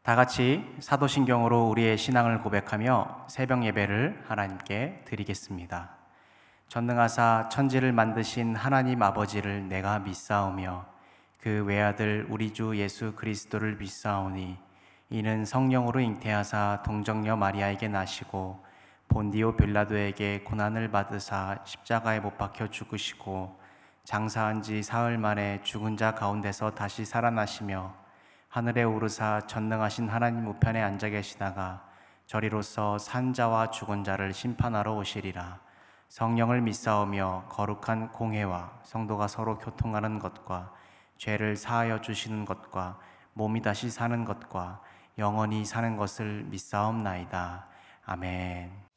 다 같이 사도신경으로 우리의 신앙을 고백하며 새벽 예배를 하나님께 드리겠습니다. 전능하사 천지를 만드신 하나님 아버지를 내가 믿사오며 그 외아들 우리 주 예수 그리스도를 믿사오니 이는 성령으로 잉태하사 동정녀 마리아에게 나시고 본디오 빌라도에게 고난을 받으사 십자가에 못 박혀 죽으시고 장사한 지 사흘 만에 죽은 자 가운데서 다시 살아나시며 하늘에 오르사 전능하신 하나님 우편에 앉아 계시다가 저리로서 산 자와 죽은 자를 심판하러 오시리라. 성령을 믿사오며 거룩한 공회와 성도가 서로 교통하는 것과 죄를 사하여 주시는 것과 몸이 다시 사는 것과 영원히 사는 것을 믿사옵나이다. 아멘.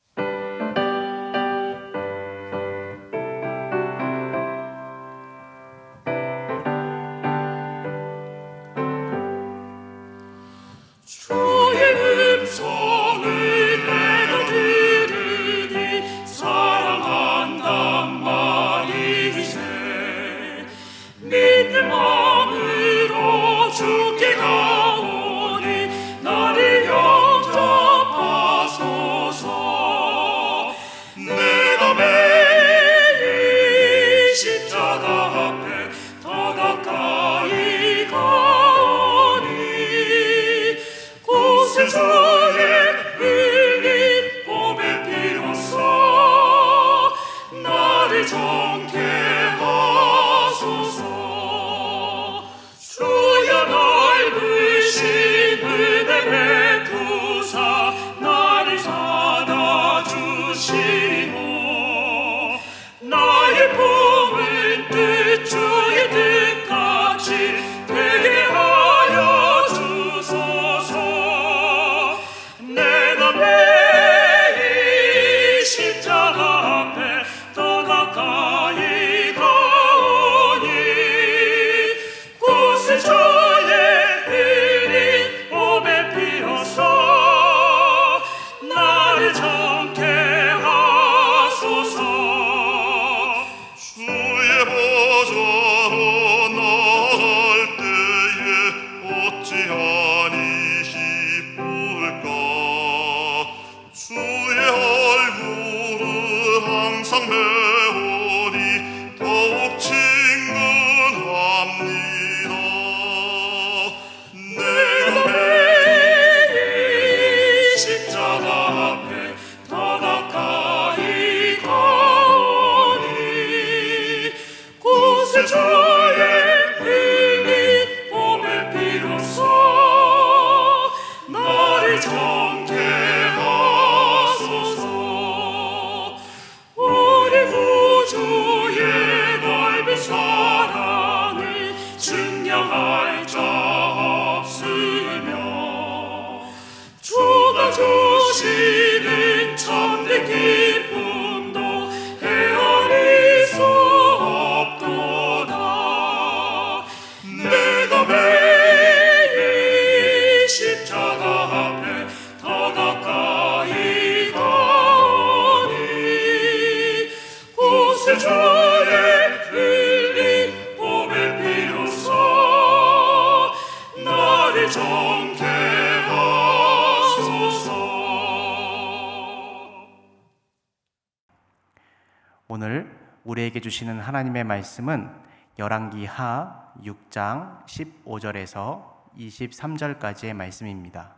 오늘 우리에게 주시는 하나님의 말씀은 열왕기하 6장 15절에서 23절까지의 말씀입니다.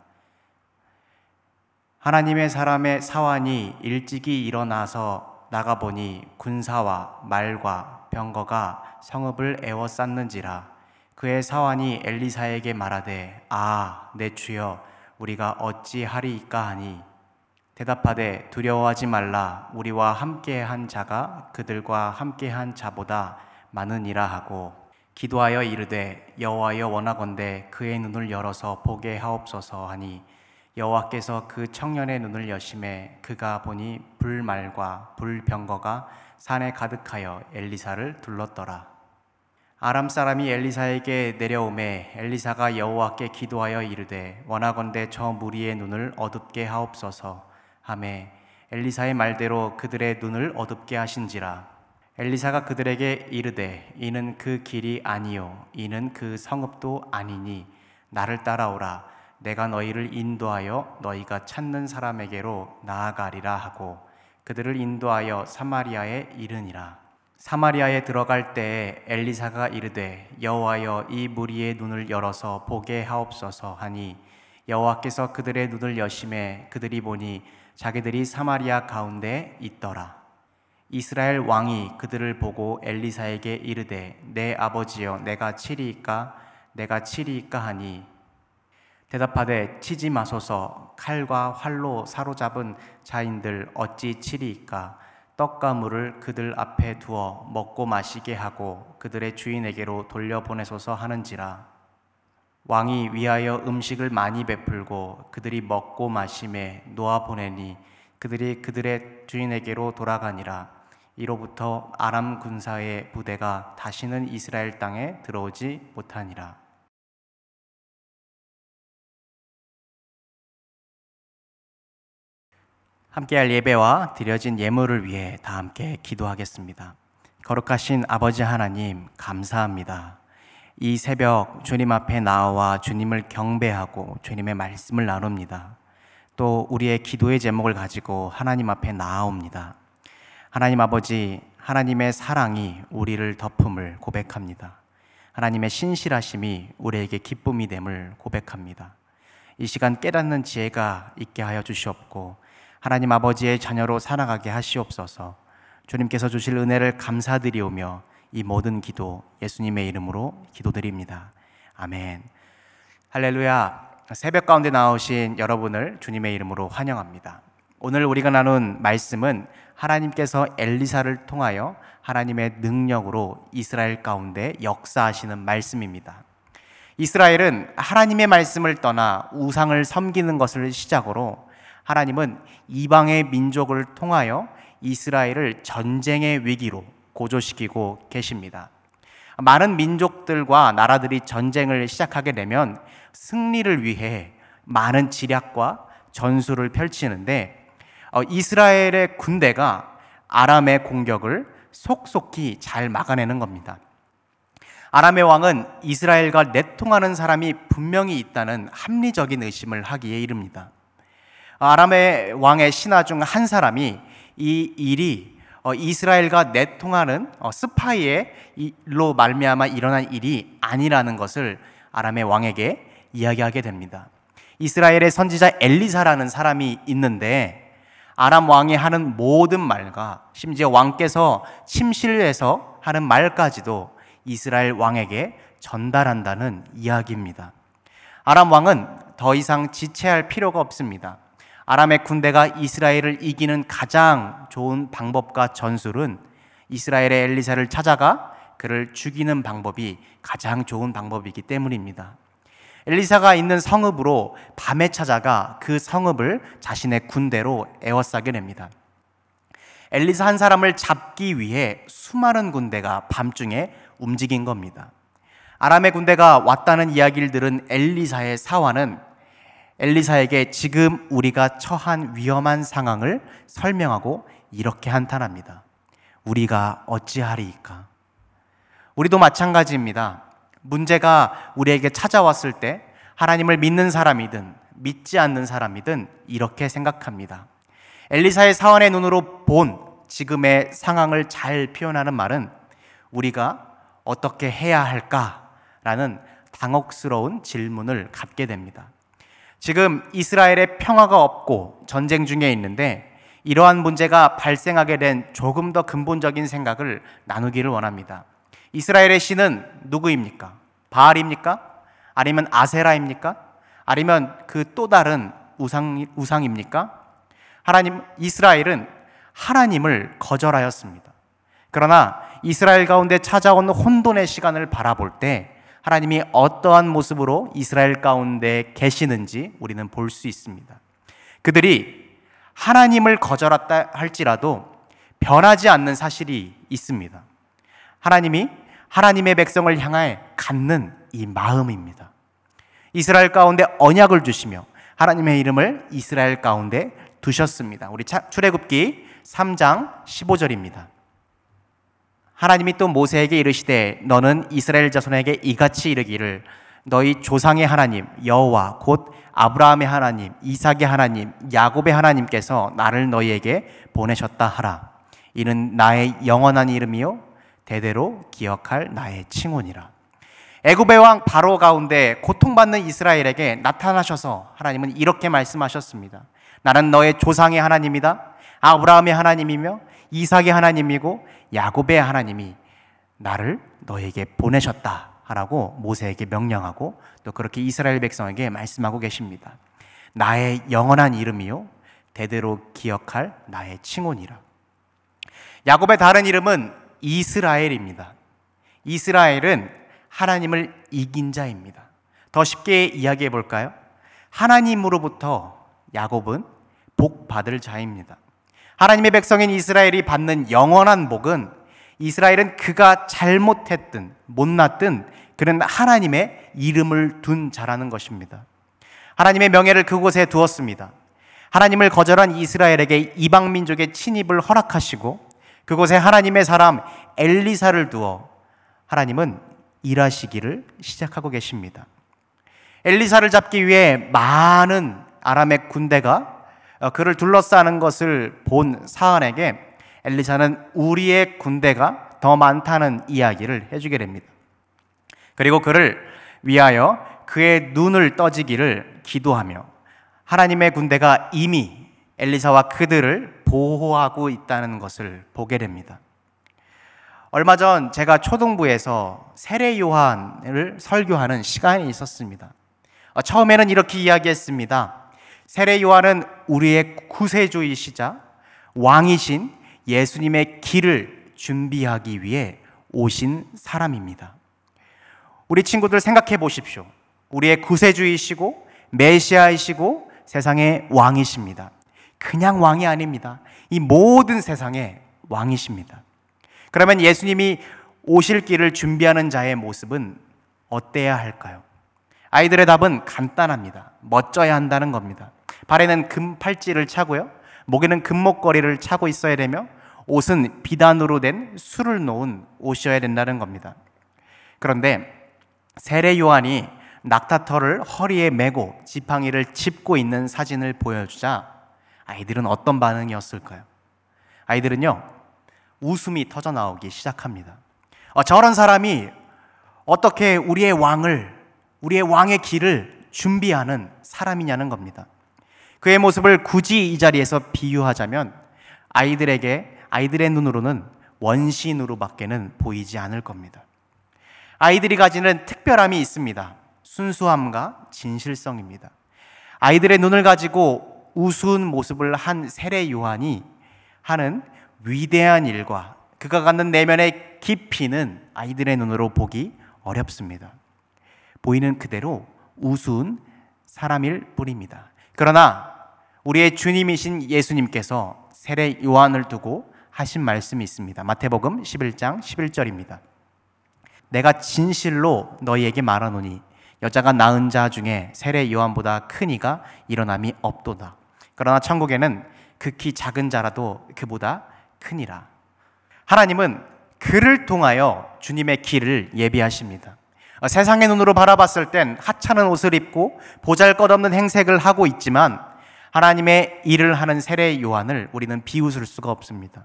하나님의 사람의 사환이 일찍이 일어나서 나가보니 군사와 말과 병거가 성읍을 에워쌌는지라. 그의 사환이 엘리사에게 말하되 내 주여 우리가 어찌하리이까 하니 대답하되 두려워하지 말라. 우리와 함께한 자가 그들과 함께한 자보다 많으니라 하고 기도하여 이르되 여호와여 원하건대 그의 눈을 열어서 보게 하옵소서 하니 여호와께서 그 청년의 눈을 여심해 그가 보니 불말과 불병거가 산에 가득하여 엘리사를 둘렀더라. 아람 사람이 엘리사에게 내려오매 엘리사가 여호와께 기도하여 이르되 원하건대 저 무리의 눈을 어둡게 하옵소서 하매 엘리사의 말대로 그들의 눈을 어둡게 하신지라. 엘리사가 그들에게 이르되 이는 그 길이 아니요 이는 그 성읍도 아니니 나를 따라오라. 내가 너희를 인도하여 너희가 찾는 사람에게로 나아가리라 하고 그들을 인도하여 사마리아에 이르니라. 사마리아에 들어갈 때에 엘리사가 이르되 여호와여 이 무리의 눈을 열어서 보게 하옵소서 하니 여호와께서 그들의 눈을 여심해 그들이 보니 자기들이 사마리아 가운데 있더라. 이스라엘 왕이 그들을 보고 엘리사에게 이르되 내 아버지여 내가 치리이까 내가 치리이까 하니 대답하되 치지 마소서. 칼과 활로 사로잡은 자인들 어찌 치리이까. 떡과 물을 그들 앞에 두어 먹고 마시게 하고 그들의 주인에게로 돌려보내소서 하는지라. 왕이 위하여 음식을 많이 베풀고 그들이 먹고 마심에 놓아보내니 그들이 그들의 주인에게로 돌아가니라. 이로부터 아람 군사의 부대가 다시는 이스라엘 땅에 들어오지 못하니라. 함께할 예배와 드려진 예물을 위해 다 함께 기도하겠습니다. 거룩하신 아버지 하나님, 감사합니다. 이 새벽 주님 앞에 나와 주님을 경배하고 주님의 말씀을 나눕니다. 또 우리의 기도의 제목을 가지고 하나님 앞에 나아옵니다. 하나님 아버지, 하나님의 사랑이 우리를 덮음을 고백합니다. 하나님의 신실하심이 우리에게 기쁨이 됨을 고백합니다. 이 시간 깨닫는 지혜가 있게 하여 주시옵고 하나님 아버지의 자녀로 살아가게 하시옵소서. 주님께서 주실 은혜를 감사드리오며 이 모든 기도 예수님의 이름으로 기도드립니다. 아멘. 할렐루야. 새벽 가운데 나오신 여러분을 주님의 이름으로 환영합니다. 오늘 우리가 나눈 말씀은 하나님께서 엘리사를 통하여 하나님의 능력으로 이스라엘 가운데 역사하시는 말씀입니다. 이스라엘은 하나님의 말씀을 떠나 우상을 섬기는 것을 시작으로 하나님은 이방의 민족을 통하여 이스라엘을 전쟁의 위기로 고조시키고 계십니다. 많은 민족들과 나라들이 전쟁을 시작하게 되면 승리를 위해 많은 지략과 전술을 펼치는데 이스라엘의 군대가 아람의 공격을 속속히 잘 막아내는 겁니다. 아람의 왕은 이스라엘과 내통하는 사람이 분명히 있다는 합리적인 의심을 하기에 이릅니다. 아람의 왕의 신하 중 한 사람이 이 일이 이스라엘과 내통하는 스파이의 일로 말미암아 일어난 일이 아니라는 것을 아람의 왕에게 이야기하게 됩니다. 이스라엘의 선지자 엘리사라는 사람이 있는데 아람 왕이 하는 모든 말과 심지어 왕께서 침실에서 하는 말까지도 이스라엘 왕에게 전달한다는 이야기입니다. 아람 왕은 더 이상 지체할 필요가 없습니다. 아람의 군대가 이스라엘을 이기는 가장 좋은 방법과 전술은 이스라엘의 엘리사를 찾아가 그를 죽이는 방법이 가장 좋은 방법이기 때문입니다. 엘리사가 있는 성읍으로 밤에 찾아가 그 성읍을 자신의 군대로 에워싸게 됩니다. 엘리사 한 사람을 잡기 위해 수많은 군대가 밤중에 움직인 겁니다. 아람의 군대가 왔다는 이야기를 들은 엘리사의 사환은 엘리사에게 지금 우리가 처한 위험한 상황을 설명하고 이렇게 한탄합니다. 우리가 어찌하리이까? 우리도 마찬가지입니다. 문제가 우리에게 찾아왔을 때 하나님을 믿는 사람이든 믿지 않는 사람이든 이렇게 생각합니다. 엘리사의 사환의 눈으로 본 지금의 상황을 잘 표현하는 말은 우리가 어떻게 해야 할까라는 당혹스러운 질문을 갖게 됩니다. 지금 이스라엘에 평화가 없고 전쟁 중에 있는데 이러한 문제가 발생하게 된 조금 더 근본적인 생각을 나누기를 원합니다. 이스라엘의 신은 누구입니까? 바알입니까? 아니면 아세라입니까? 아니면 그 또 다른 우상입니까? 이스라엘은 하나님을 거절하였습니다. 그러나 이스라엘 가운데 찾아온 혼돈의 시간을 바라볼 때 하나님이 어떠한 모습으로 이스라엘 가운데 계시는지 우리는 볼 수 있습니다. 그들이 하나님을 거절했다 할지라도 변하지 않는 사실이 있습니다. 하나님이 하나님의 백성을 향해 갖는 이 마음입니다. 이스라엘 가운데 언약을 주시며 하나님의 이름을 이스라엘 가운데 두셨습니다. 우리 출애굽기 3장 15절입니다. 하나님이 또 모세에게 이르시되 너는 이스라엘 자손에게 이같이 이르기를 너희 조상의 하나님 여호와 곧 아브라함의 하나님, 이삭의 하나님, 야곱의 하나님께서 나를 너희에게 보내셨다 하라. 이는 나의 영원한 이름이요 대대로 기억할 나의 칭호니라. 애굽의 왕 바로 가운데 고통받는 이스라엘에게 나타나셔서 하나님은 이렇게 말씀하셨습니다. 나는 너의 조상의 하나님이다. 아브라함의 하나님이며 이삭의 하나님이고 야곱의 하나님이 나를 너에게 보내셨다 하라고 모세에게 명령하고 또 그렇게 이스라엘 백성에게 말씀하고 계십니다. 나의 영원한 이름이요 대대로 기억할 나의 칭호니라. 야곱의 다른 이름은 이스라엘입니다. 이스라엘은 하나님을 이긴 자입니다. 더 쉽게 이야기해 볼까요? 하나님으로부터 야곱은 복 받을 자입니다. 하나님의 백성인 이스라엘이 받는 영원한 복은 이스라엘은 그가 잘못했든 못났든 그는 하나님의 이름을 둔 자라는 것입니다. 하나님의 명예를 그곳에 두었습니다. 하나님을 거절한 이스라엘에게 이방 민족의 침입을 허락하시고 그곳에 하나님의 사람 엘리사를 두어 하나님은 일하시기를 시작하고 계십니다. 엘리사를 잡기 위해 많은 아람의 군대가 그를 둘러싸는 것을 본 사안에게 엘리사는 우리의 군대가 더 많다는 이야기를 해주게 됩니다. 그리고 그를 위하여 그의 눈을 떠지기를 기도하며 하나님의 군대가 이미 엘리사와 그들을 보호하고 있다는 것을 보게 됩니다. 얼마 전 제가 초등부에서 세례 요한을 설교하는 시간이 있었습니다. 처음에는 이렇게 이야기했습니다. 세례 요한은 우리의 구세주이시자 왕이신 예수님의 길을 준비하기 위해 오신 사람입니다. 우리 친구들 생각해 보십시오. 우리의 구세주이시고 메시아이시고 세상의 왕이십니다. 그냥 왕이 아닙니다. 이 모든 세상의 왕이십니다. 그러면 예수님이 오실 길을 준비하는 자의 모습은 어때야 할까요? 아이들의 답은 간단합니다. 멋져야 한다는 겁니다. 발에는 금 팔찌를 차고요. 목에는 금목걸이를 차고 있어야 되며 옷은 비단으로 된 술을 놓은 옷이어야 된다는 겁니다. 그런데 세례 요한이 낙타털을 허리에 메고 지팡이를 짚고 있는 사진을 보여주자 아이들은 어떤 반응이었을까요? 아이들은요, 웃음이 터져 나오기 시작합니다. 저런 사람이 어떻게 우리의 왕의 길을 준비하는 사람이냐는 겁니다. 그의 모습을 굳이 이 자리에서 비유하자면 아이들의 눈으로는 원신으로밖에는 보이지 않을 겁니다. 아이들이 가지는 특별함이 있습니다. 순수함과 진실성입니다. 아이들의 눈을 가지고 우스운 모습을 한 세례 요한이 하는 위대한 일과 그가 갖는 내면의 깊이는 아이들의 눈으로 보기 어렵습니다. 보이는 그대로 우스운 사람일 뿐입니다. 그러나 우리의 주님이신 예수님께서 세례 요한을 두고 하신 말씀이 있습니다. 마태복음 11장 11절입니다. 내가 진실로 너희에게 말하노니 여자가 낳은 자 중에 세례 요한보다 큰 이가 일어남이 없도다. 그러나 천국에는 극히 작은 자라도 그보다 크니라. 하나님은 그를 통하여 주님의 길을 예비하십니다. 세상의 눈으로 바라봤을 땐 하찮은 옷을 입고 보잘것없는 행색을 하고 있지만 하나님의 일을 하는 세례 요한을 우리는 비웃을 수가 없습니다.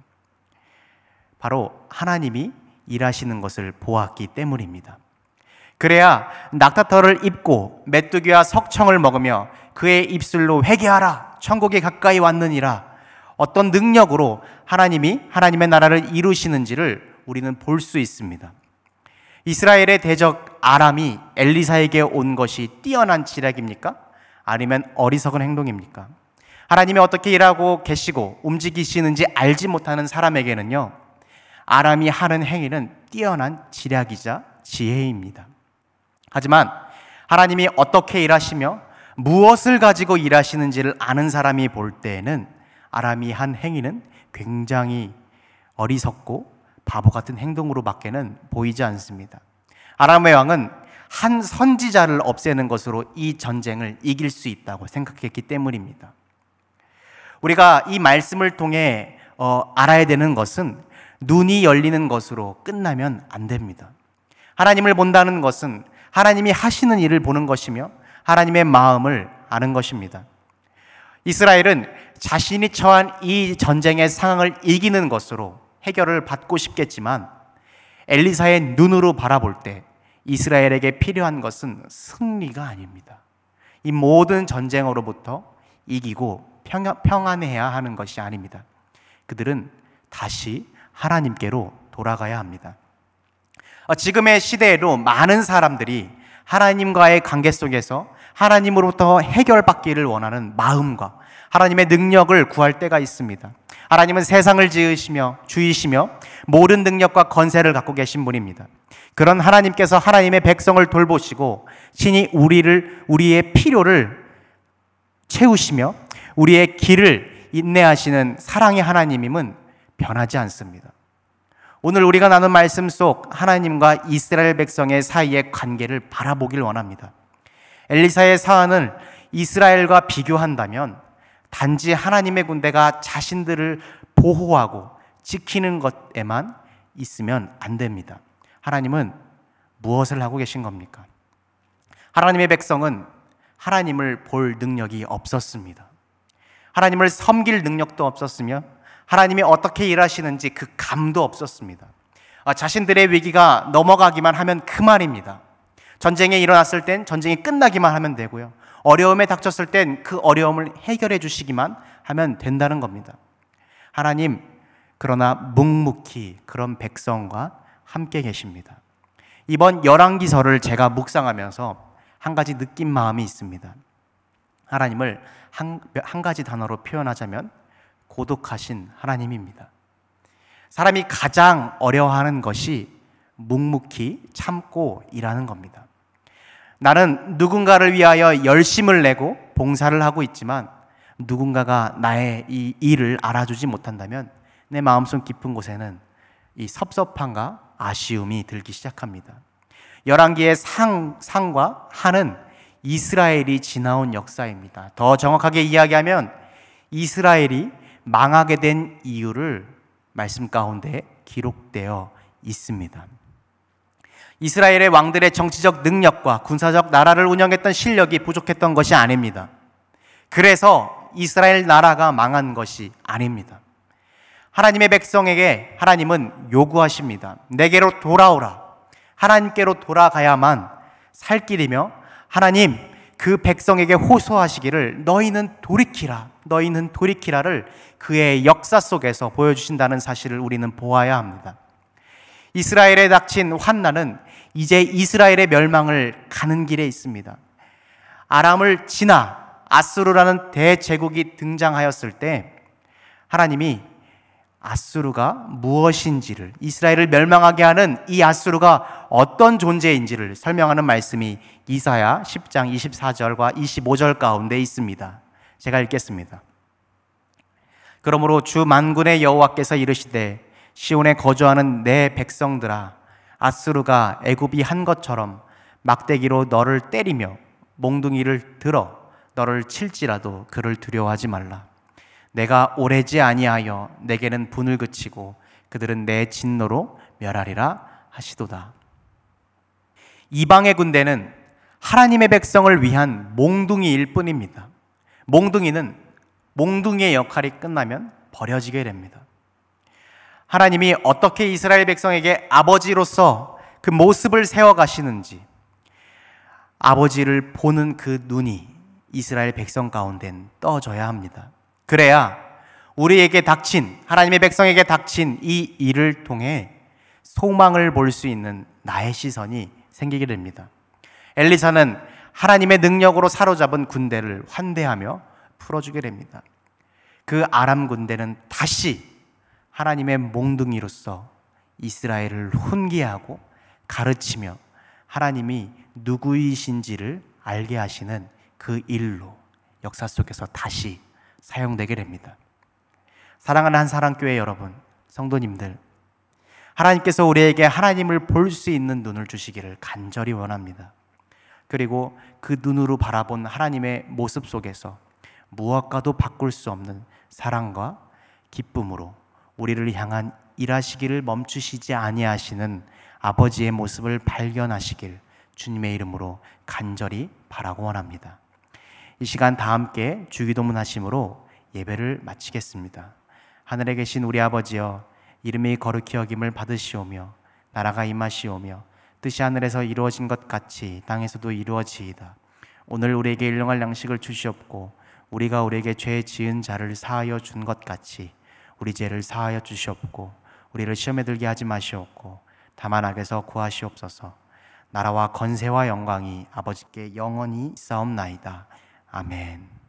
바로 하나님이 일하시는 것을 보았기 때문입니다. 그래야 낙타털을 입고 메뚜기와 석청을 먹으며 그의 입술로 회개하라 천국이 가까이 왔느니라 어떤 능력으로 하나님이 하나님의 나라를 이루시는지를 우리는 볼 수 있습니다. 이스라엘의 대적 아람이 엘리사에게 온 것이 뛰어난 지략입니까? 아니면 어리석은 행동입니까? 하나님이 어떻게 일하고 계시고 움직이시는지 알지 못하는 사람에게는요, 아람이 하는 행위는 뛰어난 지략이자 지혜입니다. 하지만 하나님이 어떻게 일하시며 무엇을 가지고 일하시는지를 아는 사람이 볼 때에는 아람이 한 행위는 굉장히 어리석고 바보 같은 행동으로밖에는 보이지 않습니다. 아람의 왕은 한 선지자를 없애는 것으로 이 전쟁을 이길 수 있다고 생각했기 때문입니다. 우리가 이 말씀을 통해 알아야 되는 것은 눈이 열리는 것으로 끝나면 안 됩니다. 하나님을 본다는 것은 하나님이 하시는 일을 보는 것이며 하나님의 마음을 아는 것입니다. 이스라엘은 자신이 처한 이 전쟁의 상황을 이기는 것으로 해결을 받고 싶겠지만 엘리사의 눈으로 바라볼 때 이스라엘에게 필요한 것은 승리가 아닙니다. 이 모든 전쟁으로부터 이기고 평안해야 하는 것이 아닙니다. 그들은 다시 하나님께로 돌아가야 합니다. 지금의 시대에도 많은 사람들이 하나님과의 관계 속에서 하나님으로부터 해결받기를 원하는 마음과 하나님의 능력을 구할 때가 있습니다. 하나님은 세상을 지으시며 주이시며 모든 능력과 권세를 갖고 계신 분입니다. 그런 하나님께서 하나님의 백성을 돌보시고 친히 우리의 필요를 채우시며 우리의 길을 인내하시는 사랑의 하나님임은 변하지 않습니다. 오늘 우리가 나눈 말씀 속 하나님과 이스라엘 백성의 사이의 관계를 바라보길 원합니다. 엘리사의 사안을 이스라엘과 비교한다면 단지 하나님의 군대가 자신들을 보호하고 지키는 것에만 있으면 안 됩니다. 하나님은 무엇을 하고 계신 겁니까? 하나님의 백성은 하나님을 볼 능력이 없었습니다. 하나님을 섬길 능력도 없었으며 하나님이 어떻게 일하시는지 그 감도 없었습니다. 자신들의 위기가 넘어가기만 하면 그만입니다. 전쟁이 일어났을 땐 전쟁이 끝나기만 하면 되고요. 어려움에 닥쳤을 땐 그 어려움을 해결해 주시기만 하면 된다는 겁니다. 하나님, 그러나 묵묵히 그런 백성과 함께 계십니다. 이번 열왕기서를 제가 묵상하면서 한 가지 느낀 마음이 있습니다. 하나님을 한 가지 단어로 표현하자면 고독하신 하나님입니다. 사람이 가장 어려워하는 것이 묵묵히 참고 일하는 겁니다. 나는 누군가를 위하여 열심을 내고 봉사를 하고 있지만 누군가가 나의 이 일을 알아주지 못한다면 내 마음속 깊은 곳에는 이 섭섭함과 아쉬움이 들기 시작합니다. 열왕기의 상과 하는 이스라엘이 지나온 역사입니다. 더 정확하게 이야기하면 이스라엘이 망하게 된 이유를 말씀 가운데 기록되어 있습니다. 이스라엘의 왕들의 정치적 능력과 군사적 나라를 운영했던 실력이 부족했던 것이 아닙니다. 그래서 이스라엘 나라가 망한 것이 아닙니다. 하나님의 백성에게 하나님은 요구하십니다. 내게로 돌아오라. 하나님께로 돌아가야만 살 길이며 하나님 그 백성에게 호소하시기를 너희는 돌이키라를 그의 역사 속에서 보여주신다는 사실을 우리는 보아야 합니다. 이스라엘에 닥친 환난은 이제 이스라엘의 멸망을 가는 길에 있습니다. 아람을 지나 아수르라는 대제국이 등장하였을 때 하나님이 아수르가 무엇인지를, 이스라엘을 멸망하게 하는 이 아수르가 어떤 존재인지를 설명하는 말씀이 이사야 10장 24절과 25절 가운데 있습니다. 제가 읽겠습니다. 그러므로 주 만군의 여호와께서 이르시되 시온에 거주하는 내 백성들아, 아수르가 애굽이 한 것처럼 막대기로 너를 때리며 몽둥이를 들어 너를 칠지라도 그를 두려워하지 말라. 내가 오래지 아니하여 내게는 분을 그치고 그들은 내 진노로 멸하리라 하시도다. 이방의 군대는 하나님의 백성을 위한 몽둥이일 뿐입니다. 몽둥이의 역할이 끝나면 버려지게 됩니다. 하나님이 어떻게 이스라엘 백성에게 아버지로서 그 모습을 세워가시는지, 아버지를 보는 그 눈이 이스라엘 백성 가운데는 떠져야 합니다. 그래야 우리에게 닥친, 하나님의 백성에게 닥친 이 일을 통해 소망을 볼 수 있는 나의 시선이 생기게 됩니다. 엘리사는 하나님의 능력으로 사로잡은 군대를 환대하며 풀어주게 됩니다. 그 아람 군대는 다시 하나님의 몽둥이로서 이스라엘을 훈계하고 가르치며 하나님이 누구이신지를 알게 하시는 그 일로 역사 속에서 다시 사용되게 됩니다. 사랑하는 한사랑교회 여러분, 성도님들, 하나님께서 우리에게 하나님을 볼 수 있는 눈을 주시기를 간절히 원합니다. 그리고 그 눈으로 바라본 하나님의 모습 속에서 무엇과도 바꿀 수 없는 사랑과 기쁨으로 우리를 향한 일하시기를 멈추시지 아니하시는 아버지의 모습을 발견하시길 주님의 이름으로 간절히 바라고 원합니다. 이 시간 다 함께 주기도문 하심으로 예배를 마치겠습니다. 하늘에 계신 우리 아버지여, 이름이 거룩히 여김을 받으시오며 나라가 임하시오며 뜻이 하늘에서 이루어진 것 같이 땅에서도 이루어지이다. 오늘 우리에게 일용할 양식을 주시옵고 우리가 우리에게 죄 지은 자를 사하여 준 것 같이 우리 죄를 사하여 주시옵고 우리를 시험에 들게 하지 마시옵고 다만 악에서 구하시옵소서. 나라와 권세와 영광이 아버지께 영원히 있사옵나이다. 아멘.